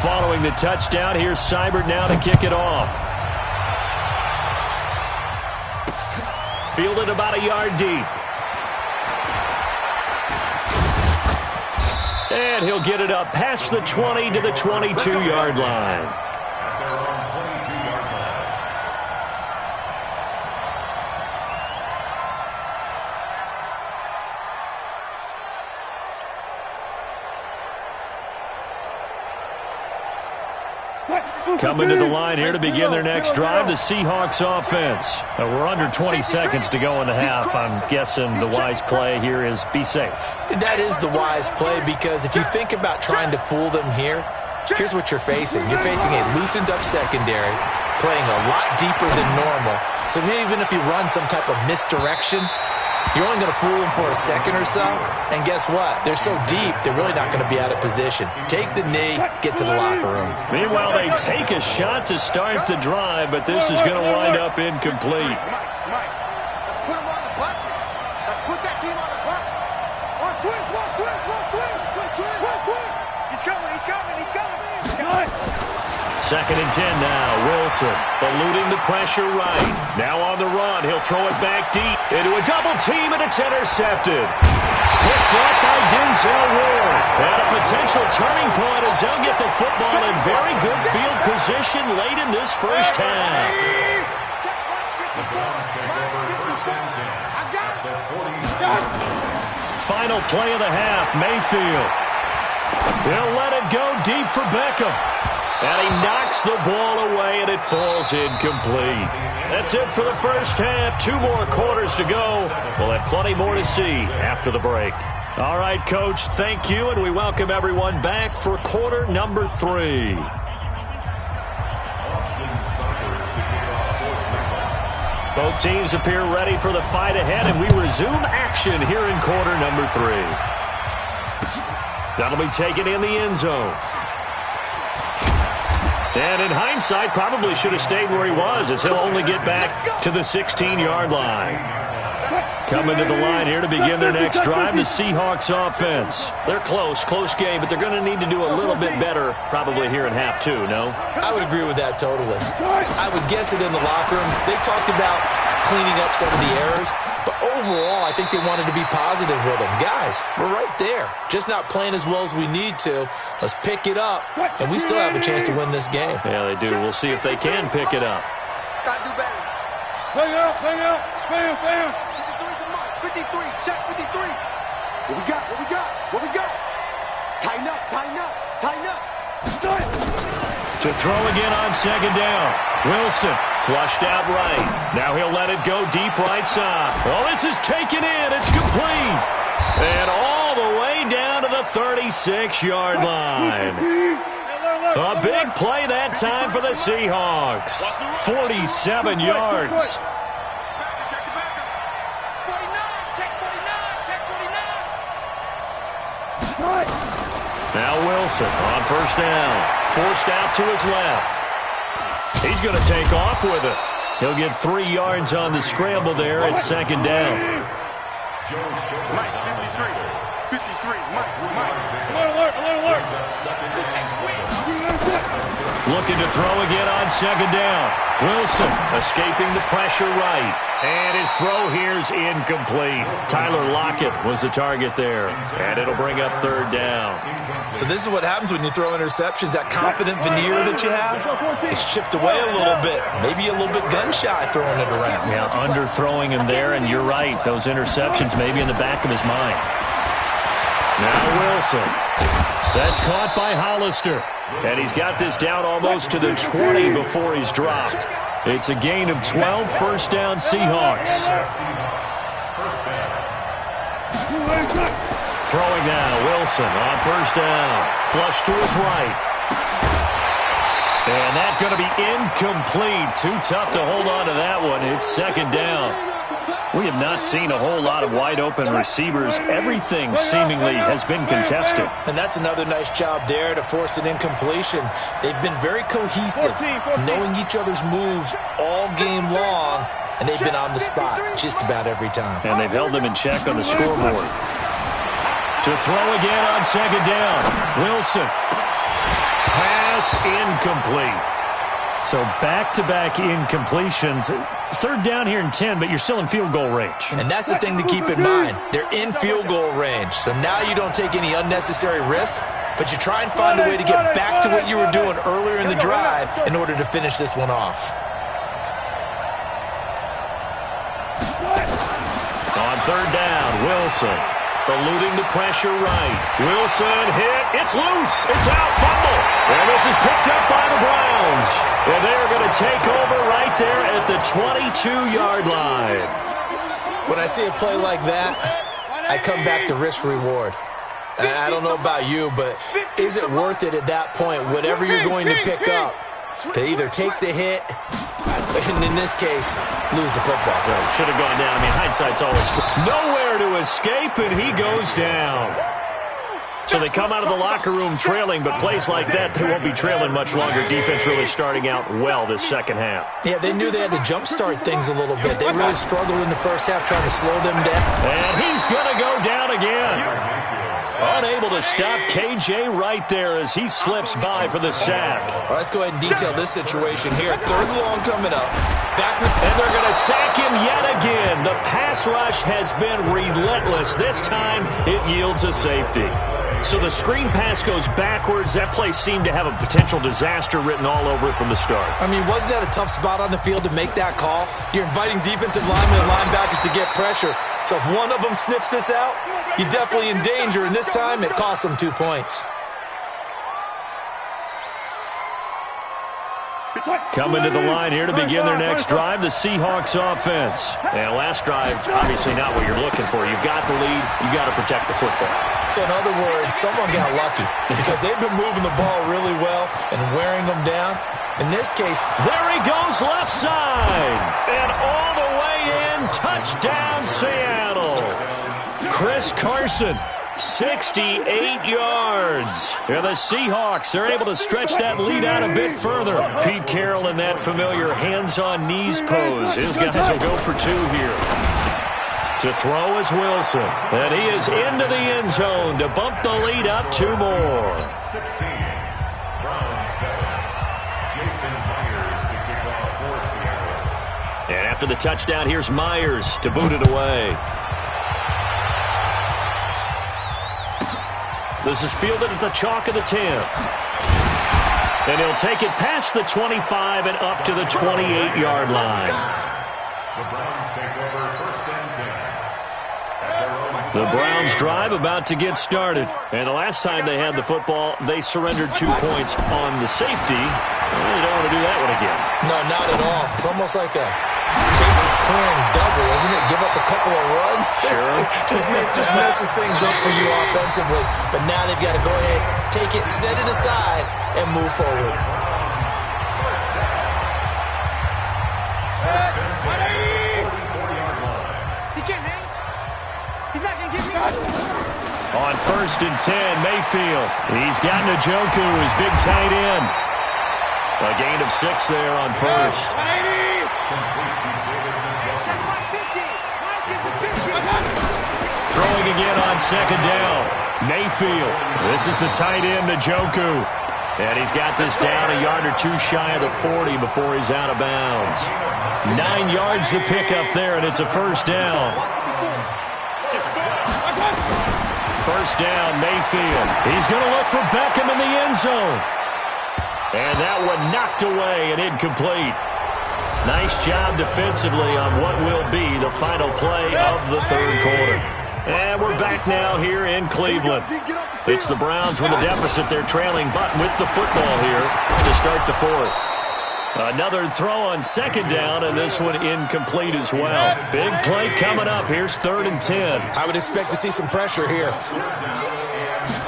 Following the touchdown, here's Seibert now to kick it off. Fielded about a yard deep. And he'll get it up past the 20 to the 22-yard line. Coming to the line here to begin their next drive, the Seahawks offense. We're under 20 seconds to go in the half. I'm guessing the wise play here is be safe. That is the wise play, because if you think about trying to fool them here, here's what you're facing. You're facing a loosened up secondary, playing a lot deeper than normal. So even if you run some type of misdirection, you're only going to fool them for a second or so. And guess what? They're so deep, they're really not going to be out of position. Take the knee, get to the locker room. Meanwhile, they take a shot to start the drive, but this is going to wind up incomplete. Mike, let's put him on the buses. Let's put that team on the bus. One twins. He's coming. Second and 10 now. Wilson eluding the pressure right. Now on the run. He'll throw it back deep into a double team, and it's intercepted. Picked up by Denzel Ward. And a potential turning point as they'll get the football in very good field position late in this first half. Final play of the half, Mayfield. He'll let it go deep for Beckham. And he knocks the ball away, and it falls incomplete. That's it for the first half. 2 more quarters to go. We'll have plenty more to see after the break. All right, Coach, thank you, and we welcome everyone back for quarter number 3. Both teams appear ready for the fight ahead, and we resume action here in quarter number 3. That'll be taken in the end zone. And in hindsight, probably should have stayed where he was, as he'll only get back to the 16-yard line. Coming to the line here to begin their next drive, the Seahawks offense. They're close game, but they're going to need to do a little bit better probably here in half 2, no? I would agree with that totally. I would guess it in the locker room. They talked about cleaning up some of the errors, but overall, I think they wanted to be positive with them. Guys, we're right there. Just not playing as well as we need to. Let's pick it up, and we still have a chance to win this game. Yeah, they do. We'll see if they can pick it up. Gotta do better. Bang out. 53, check 53. What we got? Tighten up. To throw again on second down. Wilson flushed out right. Now he'll let it go deep right side. Oh, this is taken in. It's complete. And all the way down to the 36-yard line. A big play that time for the Seahawks. 47 yards. Now Wilson on first down. Forced out to his left. He's going to take off with it. He'll get 3 yards on the scramble there at second down. Mike, 53. Alert. Looking to throw again on second down. Wilson escaping the pressure right. And his throw here's incomplete. Tyler Lockett was the target there. And it'll bring up third down. So this is what happens when you throw interceptions. That confident veneer that you have is chipped away a little bit. Maybe a little bit gun-shy throwing it around. Yeah, underthrowing him there, and you're right. Those interceptions may be in the back of his mind. Now Wilson. That's caught by Hollister. And he's got this down almost to the 20 before he's dropped. It's a gain of 12, first down Seahawks. Throwing now, Wilson on first down. Flush to his right. And that's going to be incomplete. Too tough to hold on to that one. It's second down. We have not seen a whole lot of wide-open receivers. Everything seemingly has been contested. And that's another nice job there to force an incompletion. They've been very cohesive, knowing each other's moves all game long, and they've been on the spot just about every time. And they've held them in check on the scoreboard. To throw again on second down. Wilson. Pass pass incomplete. So back-to-back incompletions. Third down here and 10, but you're still in field goal range. And that's the thing to keep in mind. They're in field goal range. So now you don't take any unnecessary risks, but you try and find a way to get back to what you were doing earlier in the drive in order to finish this one off. On third down, Wilson eluding the pressure right. Wilson hit. It's loose. It's out. Fumble. And this is picked up by the Browns. And they're going to take over right there at the 22-yard line. When I see a play like that, I come back to risk-reward. I don't know about you, but is it worth it at that point, whatever you're going to pick up, to either take the hit, and in this case, lose the football? Right. Should have gone down. I mean, hindsight's always true. Nowhere to escape, and he goes down. So they come out of the locker room trailing, but plays like that, they won't be trailing much longer. Defense really starting out well this second half. Yeah, they knew they had to jumpstart things a little bit. They really struggled in the first half trying to slow them down. And he's going to go down again. Unable to stop KJ right there as he slips by for the sack. Well, let's go ahead and detail this situation here. Third and long coming up. And they're going to sack him yet again. The pass rush has been relentless. This time it yields a safety. So the screen pass goes backwards. That play seemed to have a potential disaster written all over it from the start. I mean, wasn't that a tough spot on the field to make that call? You're inviting defensive linemen and linebackers to get pressure. So if one of them sniffs this out, you're definitely in danger. And this time, it cost them 2 points. Coming to the line here to begin their next drive, the Seahawks offense. And last drive, obviously not what you're looking for. You've got the lead. You've got to protect the football. So in other words, someone got lucky because they've been moving the ball really well and wearing them down. In this case, there he goes left side. And all the way in, touchdown Seattle. Chris Carson, 68 yards. And the Seahawks are able to stretch that lead out a bit further. Pete Carroll in that familiar hands-on-knees pose. His guys will go for two here. To throw is Wilson. And he is into the end zone to bump the lead up two more. 16. Brown 7. Jason Myers to kick off for Seattle. And after the touchdown, here's Myers to boot it away. This is fielded at the chalk of the 10. And he'll take it past the 25 and up to the 28-yard line. The Browns take over first and 10. The Browns drive about to get started. And the last time they had the football, they surrendered 2 points on the safety. Well, you don't want to do that one again. No, not at all. It's almost like a cases clearing double, isn't it? Give up a couple of runs. Sure. just messes things up for you offensively. But now they've got to go ahead, take it, set it aside, and move forward. He can't hang. He's not going to get me. On first and 10, Mayfield. He's got Njoku, his big tight end. A gain of 6 there on first. Throwing again on second down. Mayfield. This is the tight end, Njoku. And he's got this down a yard or two shy of the 40 before he's out of bounds. 9 yards to pick up there, and it's a first down. First down, Mayfield. He's going to look for Beckham in the end zone. And that one knocked away and incomplete. Nice job defensively on what will be the final play of the third quarter. And we're back now here in Cleveland. It's the Browns with a deficit. They're trailing, but with the football here to start the fourth. Another throw on second down, and this one incomplete as well. Big play coming up. Here's third and 10. I would expect to see some pressure here.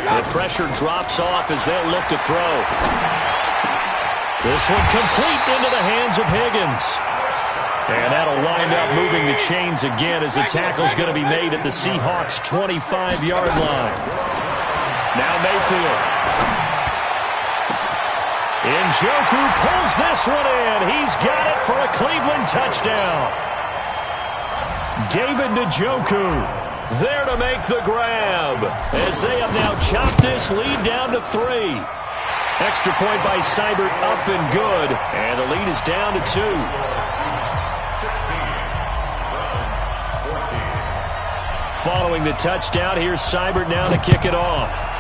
The pressure drops off as they'll look to throw. This one complete into the hands of Higgins. And that'll wind up moving the chains again as the tackle's going to be made at the Seahawks' 25-yard line. Now Mayfield. Njoku pulls this one in. He's got it for a Cleveland touchdown. David Njoku there to make the grab as they have now chopped this lead down to 3. Extra point by Seibert, up and good. And the lead is down to 2. 14. Following the touchdown, here's Seibert now to kick it off.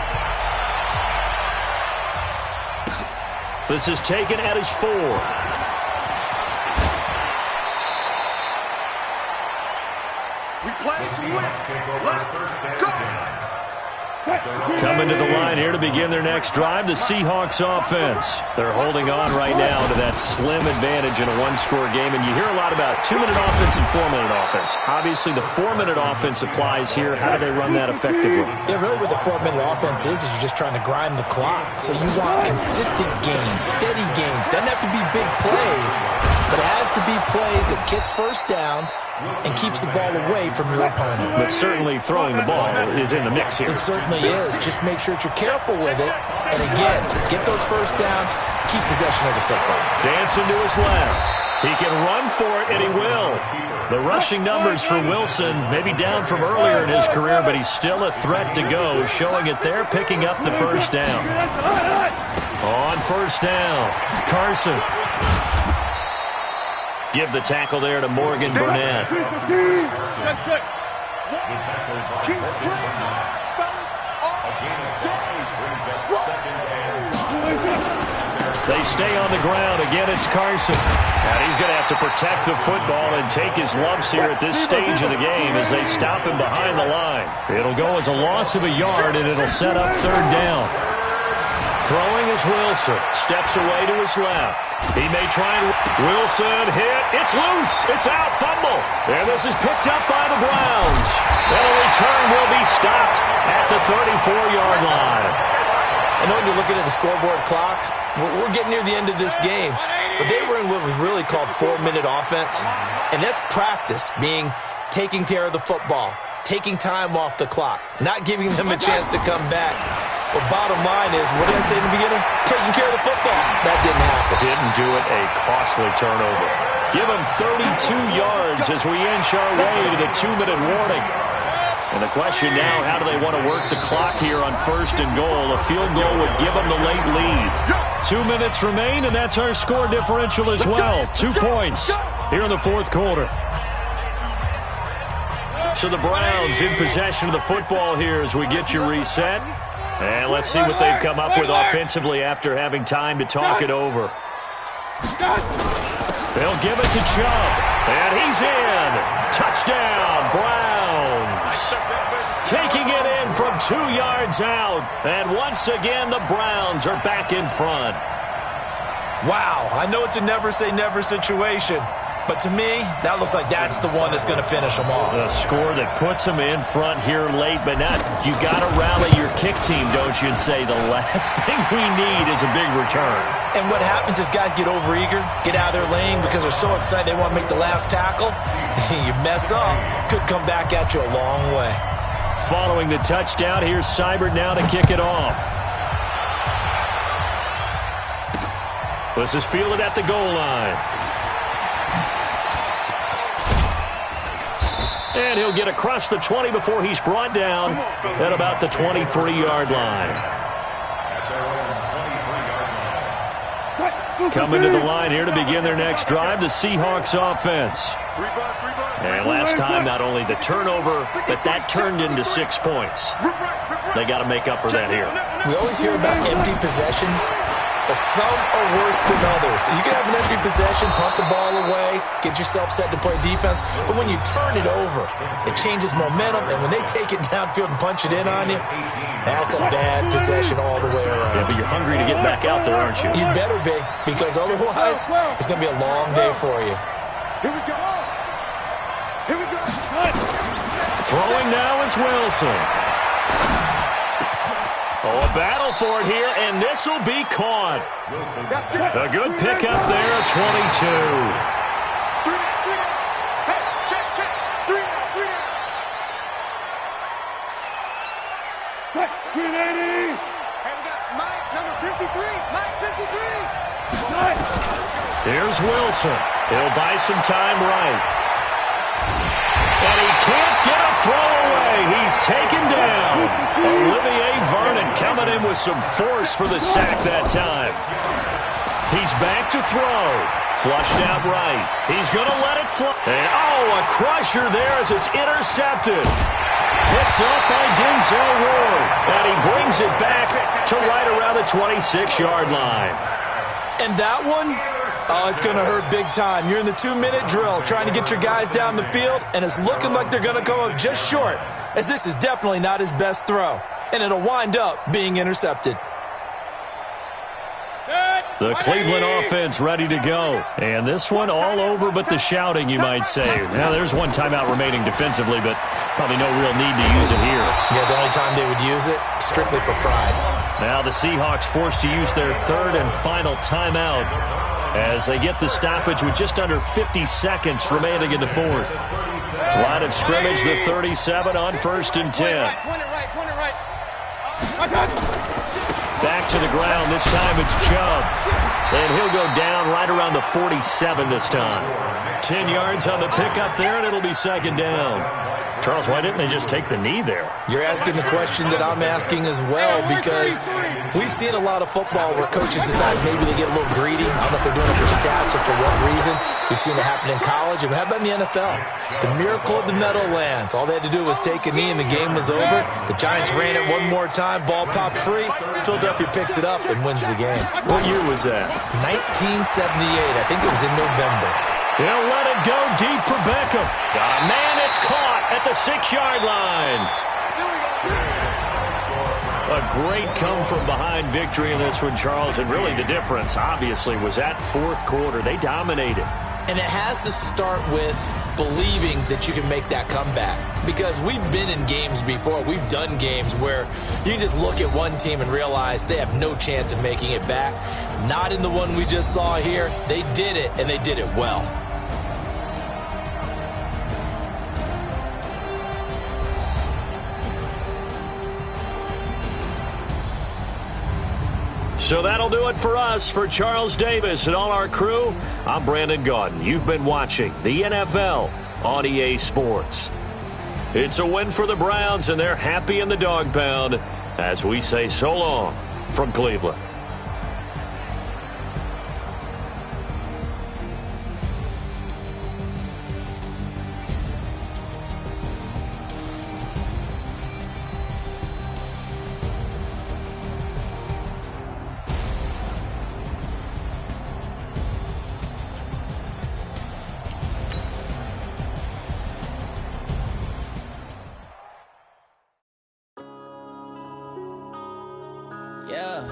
This is taken at his 4. We play to win. Let's go. Coming to the line here to begin their next drive, the Seahawks offense. They're holding on right now to that slim advantage in a one-score game, and you hear a lot about 2-minute offense and 4-minute offense. Obviously, the 4-minute offense applies here. How do they run that effectively? Yeah, really what the 4-minute offense is you're just trying to grind the clock. So you want consistent gains, steady gains. Doesn't have to be big plays, but it has to be plays that gets first downs and keeps the ball away from your opponent. But certainly throwing the ball is in the mix here. It certainly is. Just make sure that you're careful with it. And again, get those first downs, keep possession of the football. Dancing to his left. He can run for it, and he will. The rushing numbers for Wilson, maybe down from earlier in his career, but he's still a threat to go, showing it there, picking up the first down. On first down, Carson. Give the tackle there to Morgan Burnett. They stay on the ground. Again, it's Carson. And he's going to have to protect the football and take his lumps here at this stage of the game as they stop him behind the line. It'll go as a loss of a yard, and it'll set up third down. Throwing is Wilson. Steps away to his left. He may try and... Wilson hit. It's loose. It's out. Fumble. And this is picked up by the Browns. And a return will be stopped at the 34-yard line. I know when you're looking at the scoreboard clock, we're getting near the end of this game. But they were in what was really called 4-minute offense. And that's practice, being taking care of the football, taking time off the clock, not giving them a chance to come back. But bottom line is, what did I say in the beginning? Taking care of the football. That didn't happen. Didn't do it. A costly turnover. Give him 32 yards as we inch our way to the 2-minute warning. And the question now, how do they want to work the clock here on first and goal? A field goal would give them the late lead. 2 minutes remain, and that's our score differential as well. 2 points here in the fourth quarter. So the Browns in possession of the football here as we get you reset. And let's see what they've come up with offensively after having time to talk it over. They'll give it to Chubb. And he's in. Touchdown, Browns. Taking it in from 2 yards out. And once again, the Browns are back in front. Wow, I know it's a never-say-never situation. But to me, that looks like that's the one that's going to finish them off. The score that puts them in front here late, but not. You got to rally your kick team, don't you, and say the last thing we need is a big return. And what happens is guys get overeager, get out of their lane because they're so excited they want to make the last tackle. You mess up, could come back at you a long way. Following the touchdown, here's Seibert now to kick it off. This is fielded at the goal line. And he'll get across the 20 before he's brought down at about the 23-yard line. Coming to the line here to begin their next drive, the Seahawks offense. And last time, not only the turnover, but that turned into 6 points. They got to make up for that here. We always hear about empty possessions, but some are worse than others. You can have an empty possession, punt the ball away, get yourself set to play defense, but when you turn it over, it changes momentum, and when they take it downfield and punch it in on you, that's a bad possession all the way around. Yeah, but you're hungry to get back out there, aren't you? You better be, because otherwise, it's going to be a long day for you. Here we go. Here we go. Throwing now is Wilson. Oh, a battle for it here, and this will be caught. A good pickup there at 22. Hey, check. 3 3 Hey, we got Mike, number 53. Mike, 53. Here's Wilson. He'll buy some time right. And he can't get a throw away. He's taken down. Olivier Vernon coming in with some force for the sack that time. He's back to throw. Flushed out right. He's going to let it fly. And, a crusher there as it's intercepted. Picked up by Denzel Ward. And he brings it back to right around the 26-yard line. And that one, it's going to hurt big time. You're in the 2-minute drill trying to get your guys down the field, and it's looking like they're going to come up just short, as this is definitely not his best throw. And it'll wind up being intercepted. The Cleveland offense ready to go. And this one all over but the shouting, you might say. Now, there's one timeout remaining defensively, but probably no real need to use it here. Yeah, the only time they would use it, strictly for pride. Now the Seahawks forced to use their third and final timeout as they get the stoppage with just under 50 seconds remaining in the fourth. Line of scrimmage, the 37 on 1st and 10. Back to the ground. This time it's Chubb. And he'll go down right around the 47 this time. 10 yards on the pickup there, and it'll be 2nd down. Charles, why didn't they just take the knee there? You're asking the question that I'm asking as well, because we've seen a lot of football where coaches decide maybe they get a little greedy. I don't know if they're doing it for stats or for what reason. We've seen it happen in college. And how about in the NFL? The miracle of the Meadowlands. All they had to do was take a knee and the game was over. The Giants ran it one more time. Ball popped free. Philadelphia picks it up and wins the game. What year was that? 1978. I think it was in November. He'll let it go deep for Beckham. Got a man that's caught at the 6-yard line. A great come-from-behind victory in this one, Charles. And really the difference, obviously, was that fourth quarter. They dominated. And it has to start with believing that you can make that comeback. Because we've been in games before. We've done games where you can just look at one team and realize they have no chance of making it back. Not in the one we just saw here. They did it, and they did it well. So that'll do it for us. For Charles Davis and all our crew, I'm Brandon Gaudin. You've been watching the NFL on EA Sports. It's a win for the Browns, and they're happy in the dog pound as we say so long from Cleveland. Yeah.